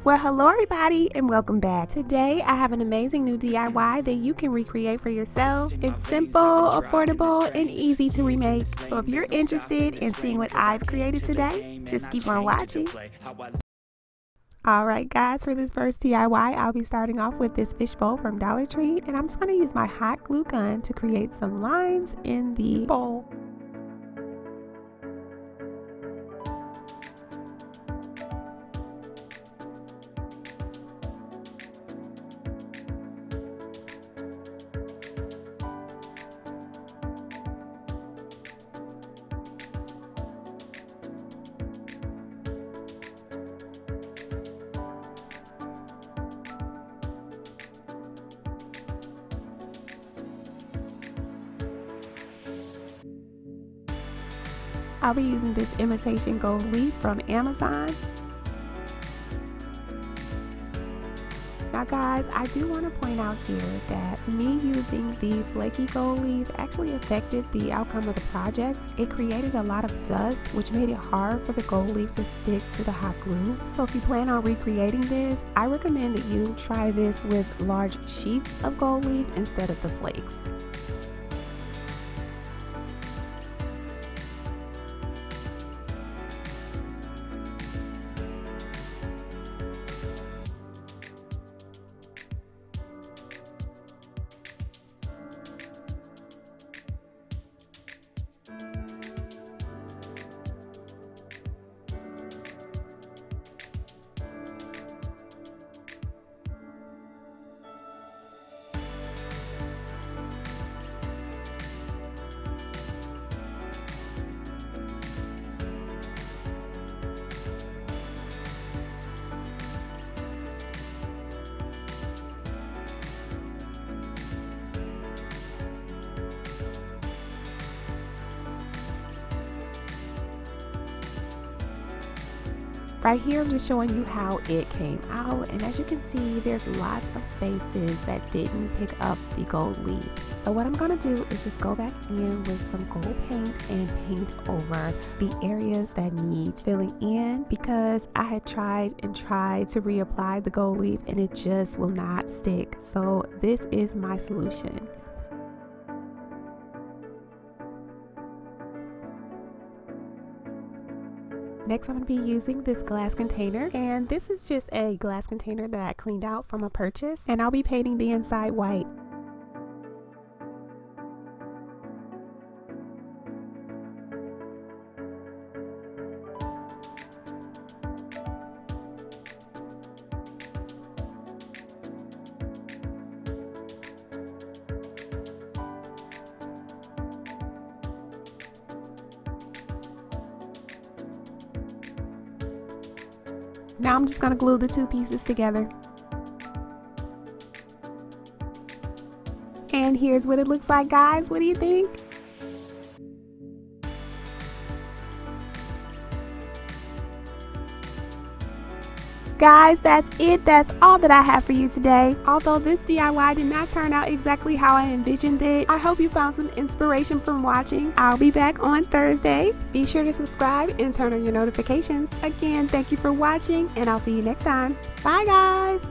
Well, hello everybody and welcome back. Today I have an amazing new DIY that you can recreate for yourself. It's simple, affordable, and easy to remake. So if you're interested in seeing what I've created today, just keep on watching. Alright guys, for this first DIY, I'll be starting off with this fishbowl from Dollar Tree, and I'm just going to use my hot glue gun to create some lines in the bowl. I'll be using this imitation gold leaf from Amazon. Now guys, I do want to point out here that me using the flaky gold leaf actually affected the outcome of the project. It created a lot of dust, which made it hard for the gold leaf to stick to the hot glue. So if you plan on recreating this, I recommend that you try this with large sheets of gold leaf instead of the flakes. Right here, I'm just showing you how it came out, and as you can see, there's lots of spaces that didn't pick up the gold leaf. So what I'm gonna do is just go back in with some gold paint and paint over the areas that need filling in, because I had tried to reapply the gold leaf and it just will not stick. So this is my solution. Next, I'm going to be using this glass container, and this is just a glass container that I cleaned out from a purchase, and I'll be painting the inside white. Now I'm just going to glue the two pieces together. And here's what it looks like, guys. What do you think? Guys, that's it. That's all that I have for you today. Although this DIY did not turn out exactly how I envisioned it, I hope you found some inspiration from watching. I'll be back on Thursday. Be sure to subscribe and turn on your notifications. Again, thank you for watching, and I'll see you next time. Bye, guys.